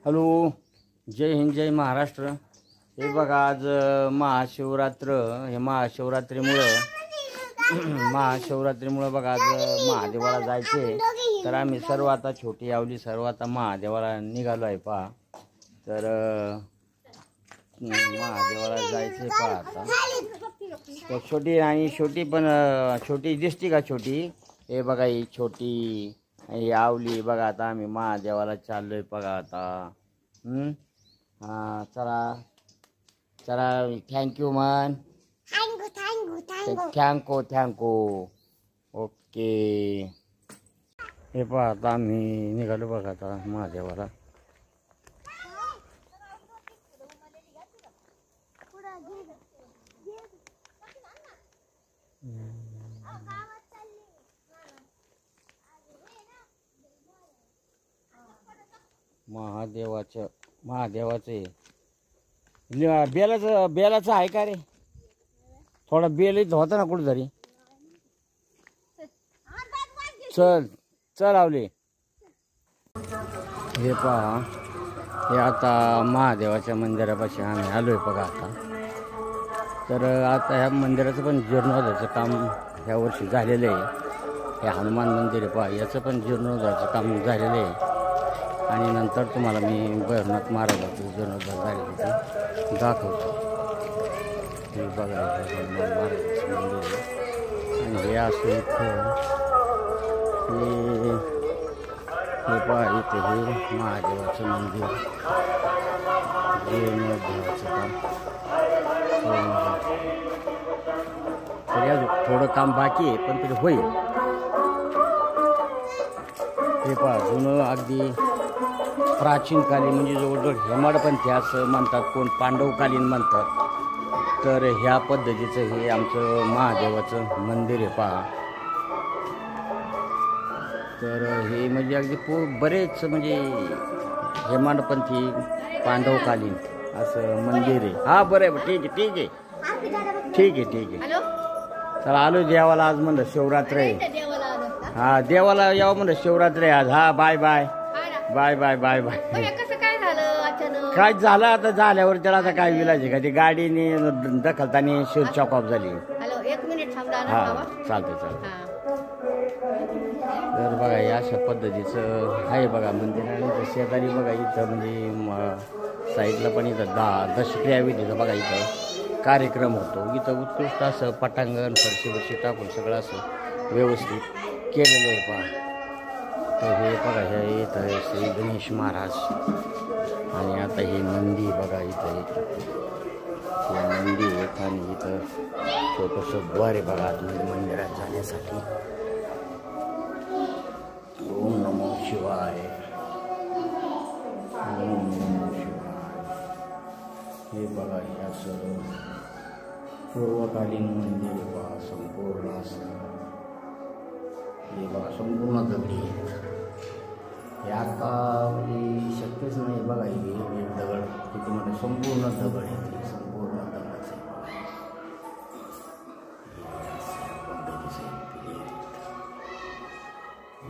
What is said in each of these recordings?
Hello, जय हिंद, जय महाराष्ट्र. हे बघा आज महाशिवरात्र. हे महाशिवरात्रीमुळं बघा आज महादेवाला जायचे. तर आम्ही सर्व आता छोटी आवली सर्व आता महादेवाला निघालो आहे पहा. तर महादेवाला जायचे पहा आता. तर छोटी आणि छोटी पण छोटी दिसती का छोटी? हे बघा ही छोटी ही आवली बघा. आता आम्ही महादेवाला चाललोय बघा आता. हां चला चला. थँक्यू मन. थँक्यू. ओके. हे पहा आता आम्ही निघालो बघा आता महादेवाला. महादेवाचे बेलाचं आहे का रे? थोडा बेल होता ना कुठेतरी. चल आवले. हे पहा हे आता महादेवाच्या मंदिरापाशी आम्ही आलोय बघा आता. तर आता ह्या मंदिराचं पण जीर्णोद्धाराचं काम ह्या वर्षी झालेलं आहे. हे हनुमान मंदिर आहे पहा, याचं पण जीर्णोद्धाराचं काम झालेलं आहे. आणि नंतर तुम्हाला मी भैरवनाथ महाराजाचं जीर्णोद्धार झालेलं ते दाखवतो. हे बघा हनुमान महाराजाचं मंदिर आहे. आणि हे असं इथं हे पहा इथे हे महादेवाचं मंदिर जीर्णोद्धाराचं काम. तरी अजून थोडं काम बाकी आहे पण तरी होईल. हे पहा जुनं अगदी प्राचीनकालीन म्हणजे जवळजवळ हेमाडपंथी असं म्हणतात, कोण पांडवकालीन म्हणतात. तर ह्या पद्धतीचं हे आमचं महादेवाचं मंदिर आहे पहा. तर हे म्हणजे अगदी बरेच म्हणजे हेमाडपंथी पांडवकालीन असं मंदिर आहे. हा बरं आहे. ठीक आहे. चला आलो देवाला. आज म्हणलं शिवरात्र आहे. हा देवाला यावं म्हणलं शिवरात्र आहे आज. हा बाय. काय झालं आता झाल्यावर त्याला आता काय विलाज आहे का? ती गाडीने दखलताना शिर चॉक ऑफ झाली. हा चालते. तर बघा या अशा पद्धतीचं आहे बघा मंदिर. आणि शेजारी बघा इथं म्हणजे साईडला पण इथं दशक्रियाविधीचं बघा इथं कार्यक्रम होतो. इथं उत्कृष्ट असं पटांगण फरशी टाकून सगळं असं व्यवस्थित केलेलं आहे पहा. तर हे बघा हे इथं श्री गणेश महाराज. आणि आता हे नंदी बघा इथं हे नंदी आहेत. आणि इथं छोटंसं द्वार आहे बघा आतमध्ये मंदिरात जाण्यासाठी. ओम नमो शिवाय. हे बघा हे असं पूर्वकालीन मंदिर आहे बघा. संपूर्ण असं हे बघा संपूर्ण दगडी आहेत. हे आता म्हणजे शक्यच नाही बघा. हे एक दगड किती म्हणजे संपूर्ण दगड आहे. संपूर्ण दगडाचं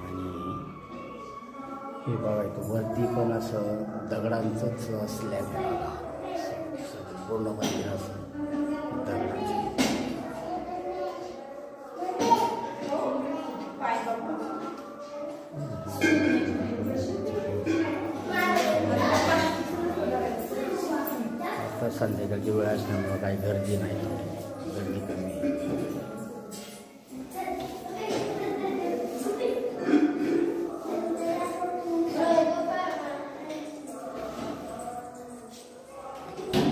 आणि हे बघा इथं वरती पण असं दगडांचंच स्लॅब आहे बघा. पूर्ण मंदिर असं दगडांचं. आता संध्याकाळची वेळ असल्यामुळं काही गर्दी नाही, गर्दी कमी आहे.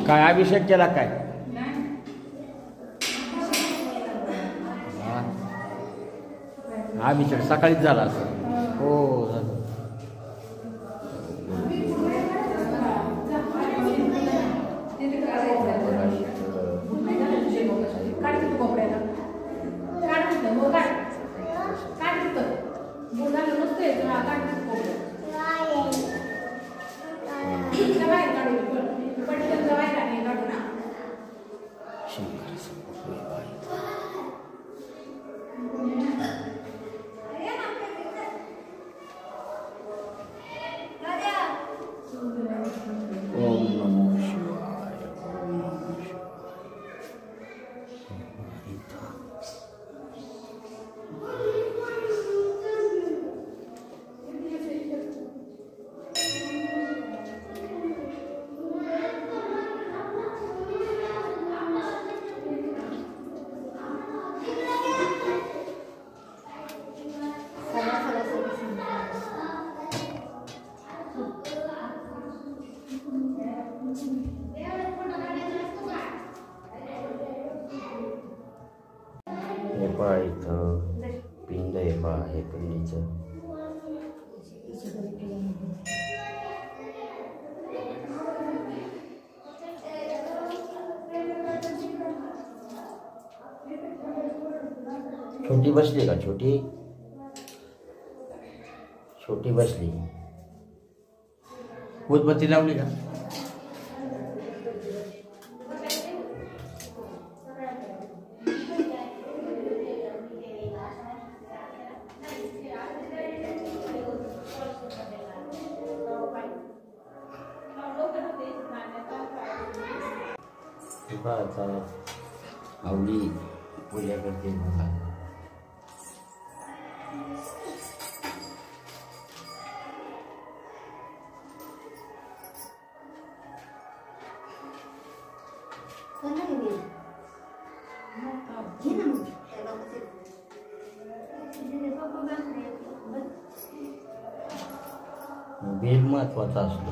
काय अभिषेक केला काय? अभिषेक सकाळीच झाला असं. हो झालं. पहा इथं पिंड आहे पहा हे पिंडीचं. छोटी बसली का? छोटी छोटी बसली. उदबत्ती लावली का? आवडी पूजा करते बघा. बेल महत्वाचा असतो.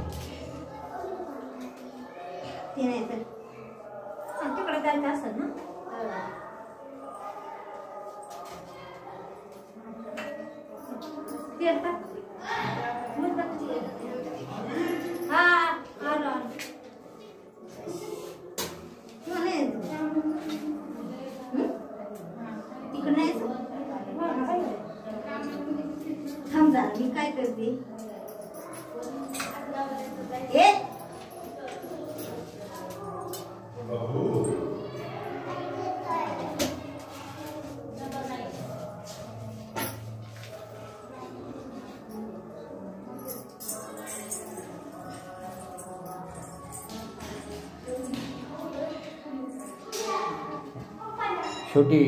मी काय करते छोटी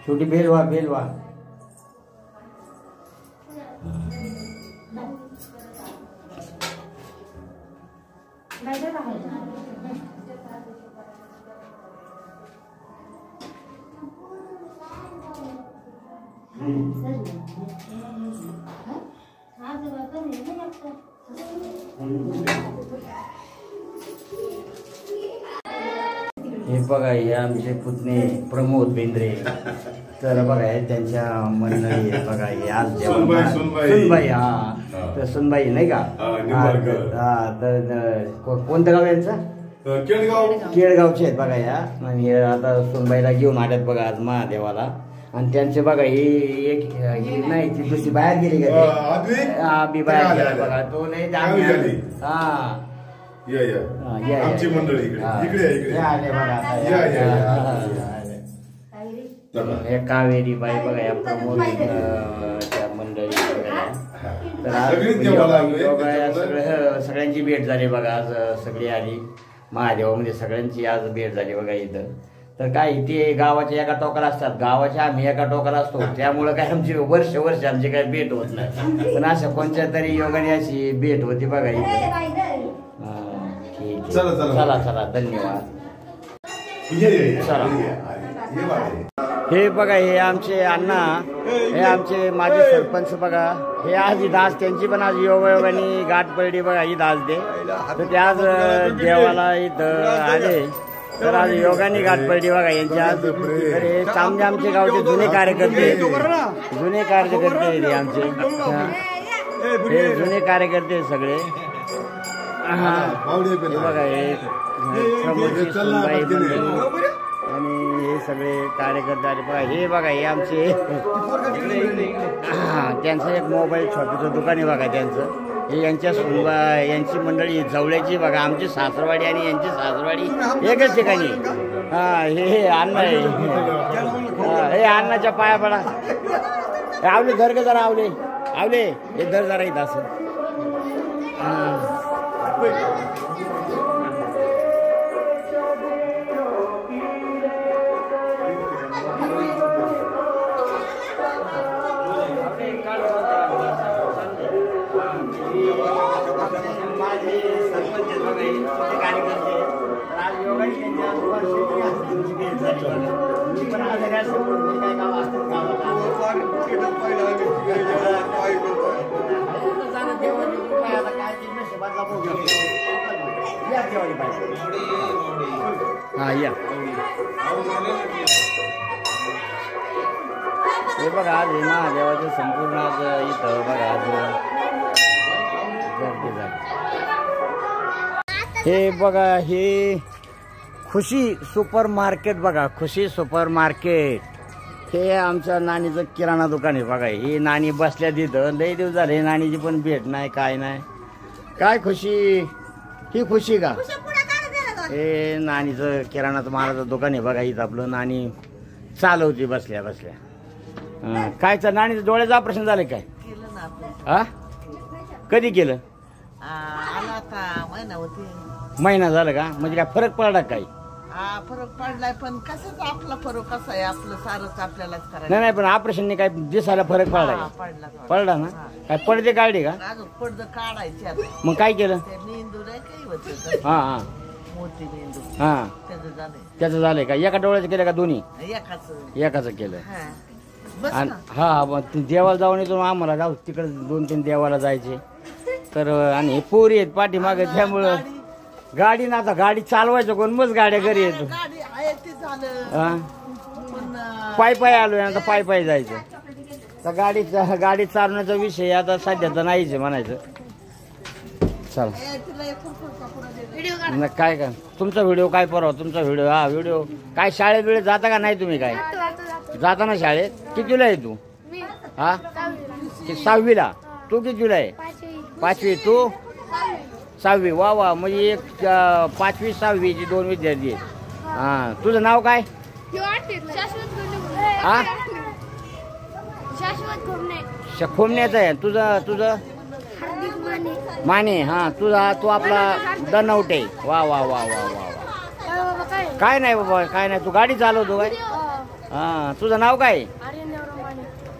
छोटी बेलवा बेलवा. हे बघा हे आमचे पुतणे प्रमोद बेंद्रे. तर बघा हे त्यांच्या मंडळी बघा हे आज सुनबाई. हा तर सुनबाई नाही का? हा तर कोणतं गाव यांचं? केळगावचे आहेत बघा या. आणि आता सुनबाईला घेऊन आल्यात बघा आज महादेवाला. आणि त्यांचे बघा ही एक नाही ती दुसरी बाहेर गेली का? आम्ही बाहेर गेला बघा तो नाही. हा आमची मंडळी कावेरी बाई बघा या प्रमोद त्या मंडळी. तर आज सगळ्यांची भेट झाली बघा. आज सगळी आली महादेवामध्ये सगळ्यांची आज भेट झाली बघा इथं. तर काय ते गावाच्या एका टोकाला असतात, गावाच्या आम्ही एका टोकाला असतो. त्यामुळं काय आमची वर्ष आमची काही भेट होत नाही. पण अशा कोणत्या तरी योगाने अशी भेट होती बघा इथं. चला चला चला धन्यवाद. चला हे बघा हे आमचे अण्णा हे आमचे माजी सरपंच बघा. हे आज इथं आज त्यांची पण आज योगायोगाने गाठ पडली बघा इथं आज ते. तर ते आज देवाला इथं आले. तर आज योगाने गाठ पडली बघा यांच्या आज. तर हे चांगले आमचे गावचे जुने कार्यकर्ते हे आमचे. हे जुने कार्यकर्ते सगळे. बघा हे आणि हे सगळे कार्यकर्ते आले बघा. हे बघा हे आमचे त्यांचं एक मोबाईल छोटंसं दुकान आहे बघा त्यांचं. हे यांची मंडळी जवळची बघा. आमची सासरवाडी आणि यांची सासरवाडी एकच ठिकाणी. हा हे अण्णा आहे. हे अण्णाच्या पाया पडा. आवले धर का जरा आवले हे धर जरा इथं असं. हा या हे बघा आज हे महादेवाचं संपूर्ण आज इथं बघा आज गर्दी झाली. हे बघा हे खुशी सुपर मार्केट बघा, खुशी सुपर मार्केट. हे आमच्या नानीचं किराणा दुकान आहे बघा. ही नानी बसल्या तिथं लई दिवस झाले, नानीची पण भेट नाही काय नाही. काय खुशी, ही खुशी का? हे नानीचं किराणाचं मालाचं दुकान आहे बघा. इथं आपलं नानी चालवती बसल्या बसल्या. कायचं नानीचं डोळ्याचं ऑपरेशन झालं काय? हा कधी केलं? महिना झाला का? म्हणजे काय फरक पडला काय? फरक पडलाय, पण कसं आपला फरक कसा आहे, आपलं सारच आपल्यालाच करायचं. नाही नाही, पण ऑपरेशनने काय दिसायला फरक पडला का? पडला ना? काय पडदे काढले का? अजून पडदे काढायचे आता. मग काय केलं? ते मेंदू नाही काही होत, हा हा मोठी मेंदू, हा त्याचं झालंय. त्याचं झालंय का? एका डोळ्याचं केलं का दोन्ही? एकाच केलं. बस आणि ना. हा मग देवाला जाऊन येतो आम्हाला. जाऊ तिकडे 2-3 देवाला जायचे तर. आणि हे पोरी आहेत पाठीमागे, त्यामुळं गाडी ना, आता गाडी चालवायचं कोण, मग गाड्या घरी येतो. गाडी आहे ते झालं, हा पण पाय पाय आलोय, आता पाय पाय जायचं. तर गाडी चालवण्याचा विषय आता सध्या तर नाहीच आहे म्हणायचं. चला काय काय तुमचा व्हिडिओ काय परवा तुमचा व्हिडिओ? हा व्हिडिओ काय शाळेत वेळेत जाता का नाही तुम्ही? काय जाता ना शाळेत? कितीला आहे तू? हा 6वीला. तू कितीला आहे? 5वी. तू 6वी. वा वा, म्हणजे एक 5वी 6वीची 2 विद्यार्थी आहेत. हा तुझं नाव काय? हा खोमण्याचं आहे. तुझं माने. हा तू आपला दनवटे. वा वा वा वा वा वा. काय नाही बाबा, काय नाही. तू गाडी चालवतो काय? हा तुझं नाव काय?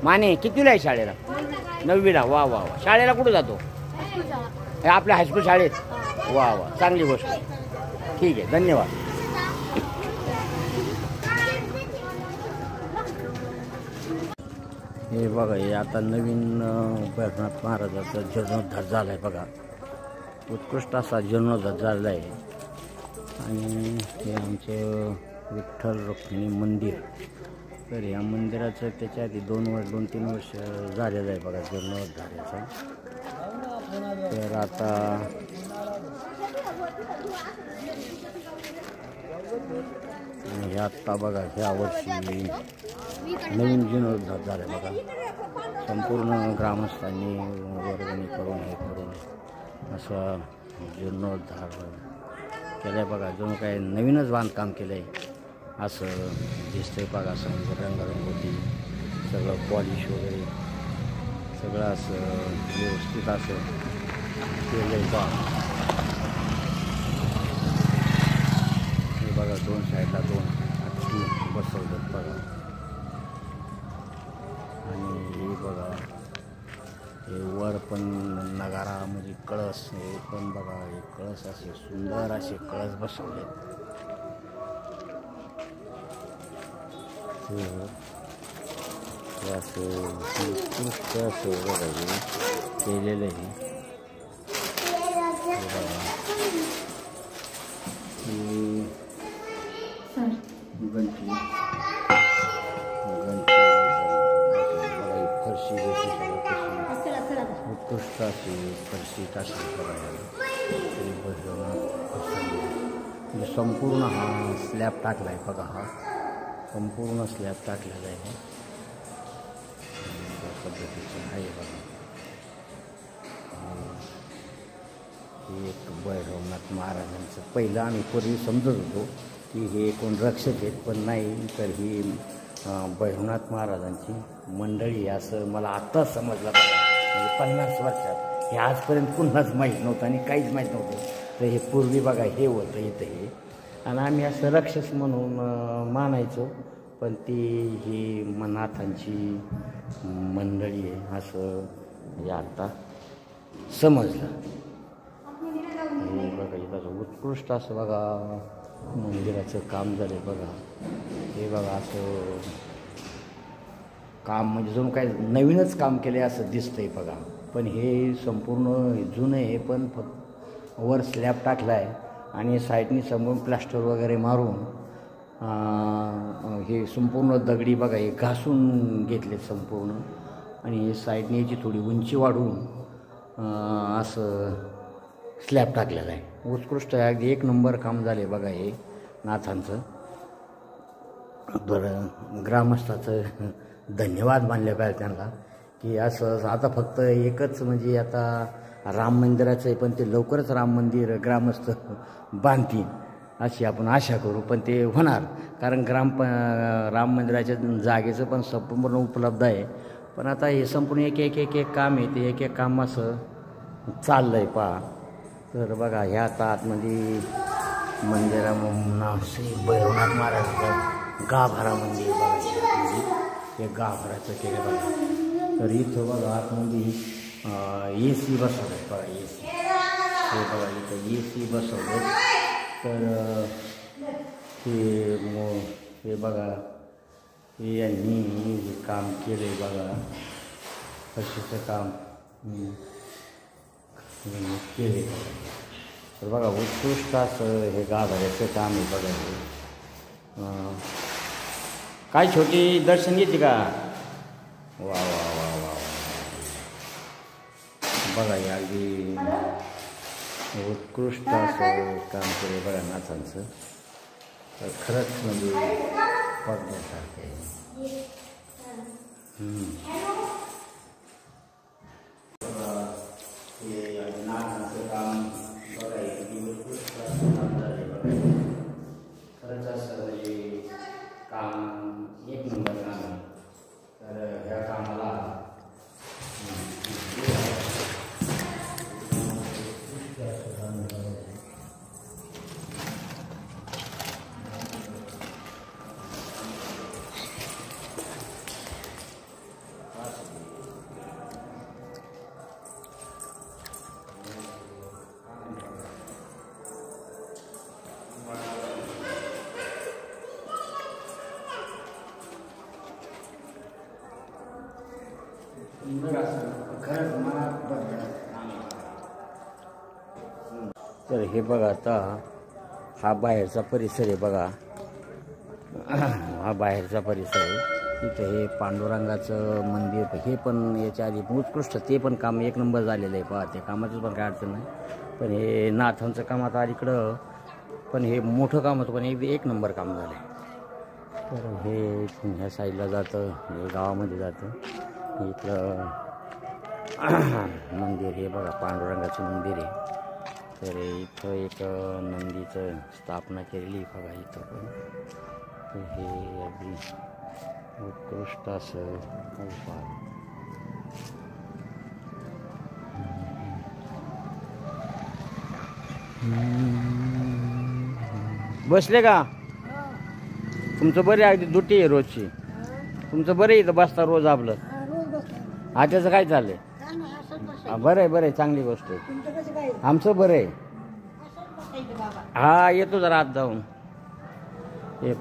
माने. कितीला आहे शाळेला? 9वीला. वा वा वा. शाळेला कुठं जातो? आपल्या हायस्कूल शाळेत. वा वा, चांगली गोष्ट. ठीक आहे, धन्यवाद. हे बघा, हे आता नवीन बैजनाथ महाराजाचा जीर्णोद्धार झाला आहे बघा. उत्कृष्ट असा जीर्णोद्धार झालेला आहे. आणि हे आमचं विठ्ठल रुक्मिणी मंदिर. तर या मंदिराचं त्याच्या आधी 2-3 वर्ष झालेलं आहे बघा जीर्णोद्धार याचा. तर आता हे आत्ता बघा ह्या वर्षी नवीन जीर्णोद्धार झाला आहे बघा. संपूर्ण ग्रामस्थांनी वर्गणी करून हे करून असं जीर्णोद्धार केलं आहे बघा. जणू काय नवीनच बांधकाम केलं आहे असं दिसतंय बघा. समजा रंगरंगोटी सगळं पॉलिश वगैरे सगळं असं व्यवस्थित असं केलं आहे बा. हे बघा 2 साईडला 2 हत्ती बसवतात बघा. आणि हे बघा हे वर पण नगारा म्हणजे कळस. हे पण बघा, हे कळस असे सुंदर असे कळस बसवले. असं उत्कृष्ट असं बघा केलेलं आहे. गणपती फरशी उत्कृष्ट अशी फरशी टाकली बघा. संपूर्ण हा स्लॅब टाकला आहे बघा. हा संपूर्ण स्लॅब टाकलेला आहे. पद्धतीचं आहे बघा. हे एक भैरवनाथ महाराजांचं पहिलं आम्ही पूर्वी समजत होतो की हे कोण रक्षक आहेत, पण नाही, तर ही भैरवनाथ महाराजांची मंडळी असं मला आत्ताच समजलं बघा. म्हणजे 50 वर्षात हे आजपर्यंत पुन्हाच माहीत नव्हतं आणि काहीच माहीत नव्हतं. तर हे पूर्वी बघा हे होतं इथं हे. आणि आम्ही असं राक्षस म्हणून मानायचो, पण ती ही नाथांची मंडळी आहे असं म्हणजे आता समजलं. हे बघा इथं उत्कृष्ट असं बघा मंदिराचं काम झालं आहे बघा. हे बघा असं काम म्हणजे जणू काय नवीनच काम केलं आहे असं दिसतंय बघा. पण हे संपूर्ण जुनं आहे, पण फक्त वर स्लॅब टाकला आहे आणि साईडनी समोरून प्लास्टर वगैरे मारून हे संपूर्ण दगडी बघा हे घासून घेतले संपूर्ण आणि साईडने याची थोडी उंची वाढवून असं स्लॅब टाकलेला आहे. उत्कृष्ट आहे, अगदी एक नंबर काम झाले बघा हे नाथांचं. बरं ग्रामस्थाचं धन्यवाद मानले पाहिजे त्यांना की असं आता फक्त एकच म्हणजे आता राम मंदिराचं आहे, पण ते लवकरच राम मंदिर ग्रामस्थ बांधतील अशी आपण आशा करू. पण ते होणार कारण राम मंदिराच्या जागेचं पण संपूर्ण उपलब्ध आहे. पण आता हे संपूर्ण एक काम आहे, ते एक काम असं चाललं आहे पहा. तर बघा ह्या आता आतमध्ये मंदिरा श्री भैरवनाथ महाराजाचं गाभारा मंदिर बघा, हे गाभाराचं केलं बघा. तर इथं बघा आतमध्ये AC बसवलं आहे बघा, AC हे बघा इथं AC बसवलं. तर हे बघा हे यांनी हे काम केलं आहे बघा, कशीचं काम केले. तर बघा उत्कृष्ट असं हे गाभाऱ्याचं काम आहे बघा. हे काय छोटी दर्शन घेते का? वा वा वा वा बघा हे अगदी उत्कृष्ट असं काम केलं बघा नाथांचं. तर खरंच म्हणजे बघण्यासारखं आहे. हे नाथांचं काम बघा हे उत्कृष्ट असं काम झालं बघा. खरंच असं म्हणजे काम एक नंबर काम आहे. तर ह्या कामाला तर हे बघा आता हा बाहेरचा परिसर आहे बघा, हा बाहेरचा परिसर आहे. इथं हे पांडुरंगाचं मंदिर हे पण याच्या आधी उत्कृष्ट ते पण काम एक नंबर झालेलं आहे पहा. ते कामाचं पण काय अडचण नाही. पण हे नाथांचं काम आता अलीकडं पण हे मोठं काम होतं पण एक नंबर काम झालं आहे. तर हे ह्या साईडला जातं, हे गावामध्ये जातं. इथलं मंदिर हे बघा पांडुरंगाचं मंदिर आहे. तर इथं एक नंदीचं स्थापना केलेली बघा इथं पण. तर हे अगदी उत्कृष्ट असं बसले का? तुमचं बरं आहे, अगदी दुटी आहे रोजची. तुमचं बरं आहे इथं बसता रोज आपलं. त्याचं काय चाललंय? बरं आहे चांगली गोष्ट आहे. आमचं बरं आहे. हा येतो जरा आत जाऊन. हे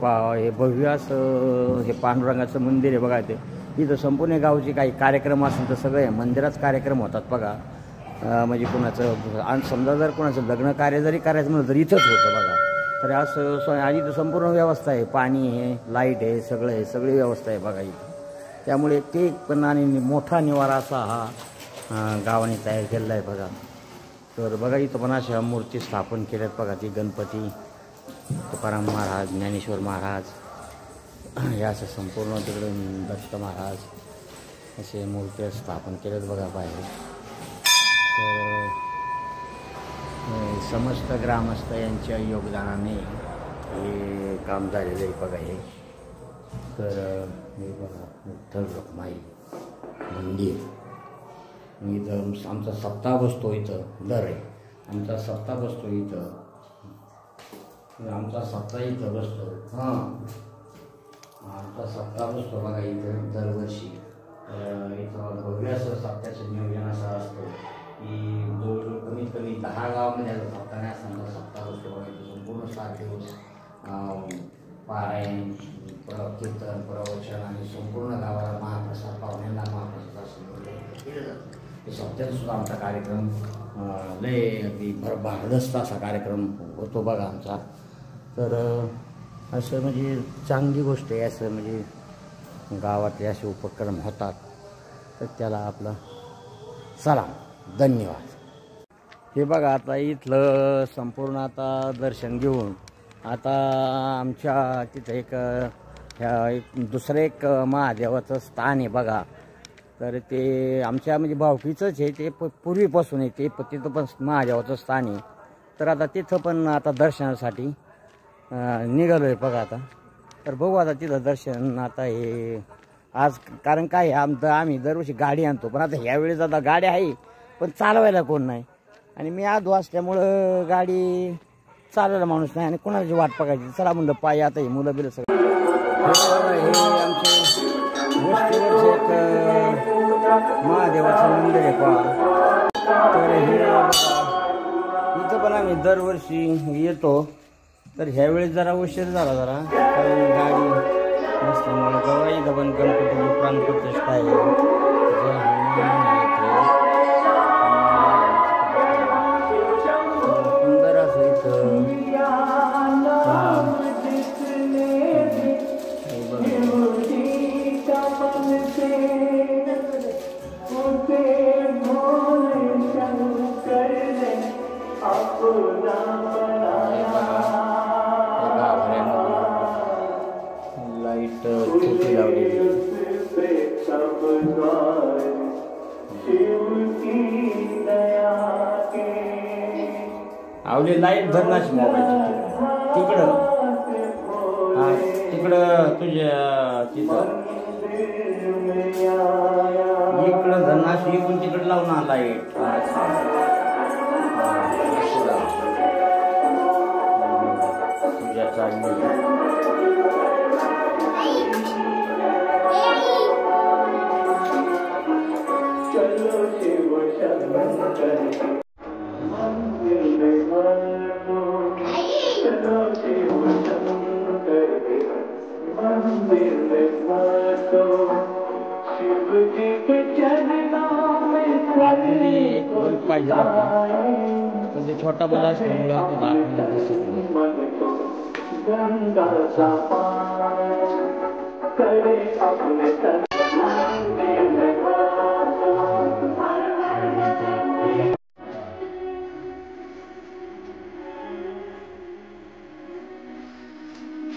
हे भव्य असं हे पांडुरंगाचं मंदिर आहे बघा. ते इथं संपूर्ण गावचे काही कार्यक्रम असेल तर सगळे मंदिरात कार्यक्रम होतात बघा. म्हणजे कुणाचं आणि समजा जर कुणाचं लग्न कार्य जरी करायचं म्हणलं तर इथंच होतं बघा. तर असं आणि इथं संपूर्ण व्यवस्था आहे, पाणी आहे, लाईट आहे, सगळं आहे, सगळी व्यवस्था आहे बघा इथं. त्यामुळे ते पण आणि मोठा निवारा असा हा गावाने तयार केलेला आहे बघा. तर बघा इथं पण अशा मूर्ती स्थापन केल्यात बघा. ती गणपती, तुकाराम महाराज, ज्ञानेश्वर महाराज हे असं संपूर्ण तिकडे दत्त महाराज असे मूर्ती स्थापन केल्यात बघा बाहेर. तर समस्त ग्रामस्थ यांच्या योगदानाने हे काम झालेलं आहे बघा हे. तर हे बघा विठ्ठल रखुमाई मंदिर. इथं आमचा सप्ताह बसतो इथं दर आहे. आमचा सप्ताह बसतो इथं. आमचा सप्ताह इथं बसतो. आमचा सप्ताह बसतो बघा इथं दरवर्षी. इथं भव्य असं सप्त्याचं नियोजन असं असतं की जवळजवळ कमीत कमी 10 गावामध्ये सप्ताह नाही असताना सप्ताह बसतो बघा. इथं संपूर्ण 7 दिवस पारायण, कीर्तन, प्रवचन आणि संपूर्ण गावाला महाप्रसाद, पाहुण्यांना महाप्रसाद असं केलं जातं. ते सप्त्यात सुद्धा आमचा कार्यक्रम लय अगदी भारदस्त असा कार्यक्रम होतो बघा आमचा. तर असं म्हणजे चांगली गोष्ट आहे. असं म्हणजे गावातले असे उपक्रम होतात तर त्याला आपला सलाम, धन्यवाद. हे बघा आता इथलं संपूर्ण आता दर्शन घेऊन आता आमच्या तिथं एक दुसरं एक महादेवाचं स्थान आहे बघा. तर ते आमच्या म्हणजे भावकीचंच आहे, ते पूर्वीपासून आहे ते, तिथं पण महादेवाचं स्थान आहे. तर आता तिथं पण आता दर्शनासाठी निघालो आहे बघा आता. तर बघू आता तिथं दर्शन आता हे आज, कारण काय आम्ही दरवर्षी गाडी आणतो, पण आता ह्यावेळेस आता गाडी आहे पण चालवायला कोण नाही. आणि मी आधो असल्यामुळं गाडी चालवायला माणूस नाही आणि कोणाची वाट बघायची. चला म्हणलं पायी आता हे मुलं बिलं सगळं. हे आमचे गोष्टीवरचं एक महादेवाचं मंदिर आहे पहा. तर हे इथं पण आम्ही दरवर्षी येतो. तर ह्यावेळेस जरा उशीर झाला जरा, कारण गाडी नसल्यामुळे. बघा इथं पण गणपती प्राणप्रतिष्ठा आहे. सुंदर असं इथं लाईट छोटी लावलेली. आवली लाईट धरणाची मोबाईल तिकडं. हा तिकडं तुझ्या तिथं इकडं धरणाशी इकडून तिकडं लावणार लाईट. तुझ्या चालली पाहिजे पण ते छोटा मुला असल्यामुळं आपल्याला दिसत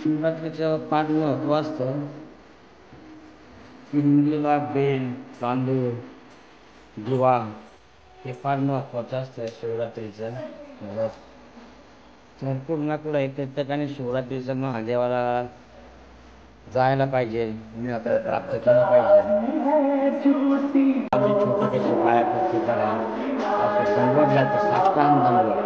शिवरात्रीचं फार महत्व असतं. हिंदूला बेल, तांदूळ, दिवा हे फार महत्वाचं असतं शिवरात्रीचं. तर पूर्णाकडं आहे त्या ठिकाणी शिवरात्रीचं महादेवाला जायला पाहिजे, प्राप्त केलं पाहिजे. आम्ही छोटं त्याच्या पाया पडते करा असं दंडवडला तर साष्टांग दंडवड.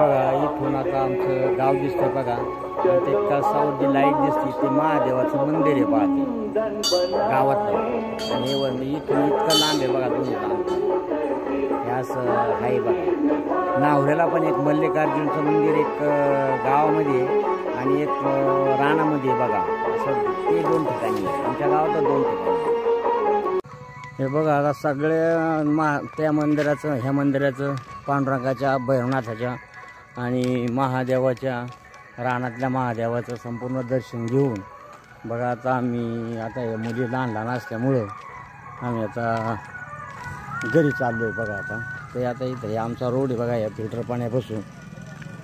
बघा इथून आता आमचं गाव दिसतं बघा. ते कसावरती लाईट दिसते ते महादेवाचं मंदिर आहे पाहते गावातलं. आणि इथून इतकं लांब आहे बघा तुम्ही लांब. हे असं आहे बघा. नावऱ्याला पण एक मल्लिकार्जुनचं मंदिर एक गावामध्ये आणि एक रानामध्ये बघा. असं ते दोन ठिकाणी आमच्या गावात दोन ठिकाणी. हे बघा आता सगळ्या त्या मंदिराचं ह्या मंदिराचं पांडुरंगाच्या, भैरवनाथाच्या आणि महादेवाच्या रानातल्या महादेवाचं संपूर्ण दर्शन घेऊन बघा आता आम्ही आता हे मुली लहान लहान असल्यामुळं आम्ही आता घरी चाललो आहे बघा. आता ते आता इथं हे आमचा रोड आहे बघा या फिल्टर पाण्यापासून.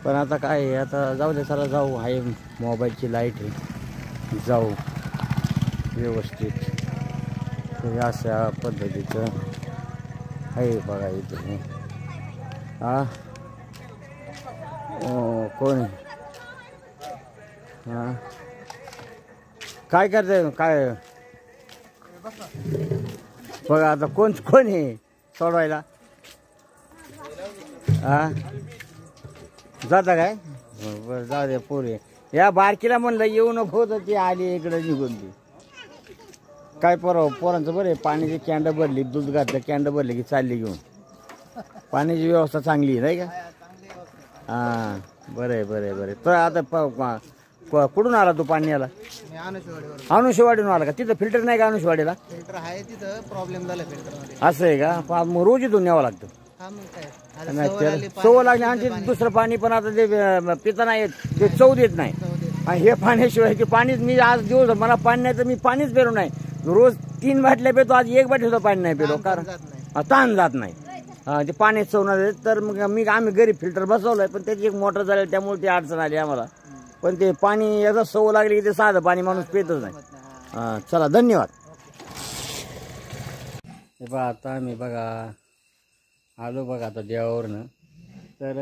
पण आता काय आहे आता जाऊ दे चला जाऊ. आहे मोबाईलची लाईट आहे, जाऊ व्यवस्थित. तर अशा पद्धतीचं आहे बघा इथे. हा कोण हां काय करते काय बघा आता कोण आहे सोडवायला. हा जाता काय बरं जाऊ दे. पोरे या बारकीला म्हणलं येऊ नको तर ती आली इकडं निघून. ती काय पोरांचं बरं आहे. पाण्याची कॅन्ड भरली, दूध घातलं, कॅन्ड भरली की चालली घेऊन. पाण्याची व्यवस्था चांगली आहे नाही का. हां बरं आहे बरं आहे बरं आहे. तर आता कुठून आला तू पाणी याला. अनुशेवाडीवरून आला का. तिथं फिल्टर नाही का अनुशेवाडीला. फिल्टर आहे तिथं, प्रॉब्लेम झाला फिल्टर मध्ये. असं आहे का. मग रोज इथून न्यावं लागतं. हा मग काय आता नाही सवय तर आली चव लागली आणि ते दुसरं पाणी पण आता ते पिता नाही येत, ते चव देत नाही. आणि हे पाण्याशिवाय ते पाणीच मी आज दिवस मला पाणी नाही तर मी पाणीच पेरू नाही. रोज 3 बाटल्या पेतो, आज 1 बाटली सुद्धा पाणी नाही पेलो, कारण जात नाही. ताण जात नाही. ते पाण्यात चव नाही देत. तर मग आम्ही घरी फिल्टर बसवलंय, पण त्याची एक मोटर झाली त्यामुळे ती अडचण आली आम्हाला. पण ते पाणी याचा सव लागली की ते साधं पाणी माणूस पेतच नाही. चला धन्यवाद. हे बघा आता आम्ही बघा आलो बघा आता देवावरनं. तर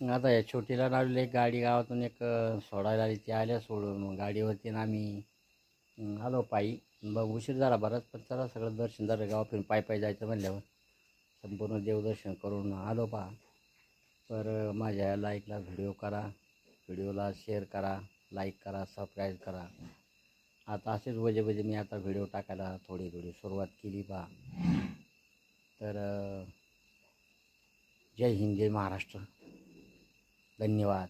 आता या छोटीला लावलेली एक गाडी गावातून एक सोडायला आली, ती आल्या सोडून मग गाडीवरती आम्ही आलो पायी. बघ उशीर झाला बराच, पण चला सगळं दर्शन झालं, गाव फिरून पायी जायचं म्हणल्यावर संपूर्ण देवदर्शन करून आलो पहा. तर माझ्या या लाईकला व्हिडिओ करा, व्हिडिओला शेअर करा, लाईक करा, सबस्क्राईब करा. आता असेच वजे मी आता व्हिडिओ टाकायला थोडी सुरुवात केली पहा. तर जय हिंद, जय महाराष्ट्र, धन्यवाद.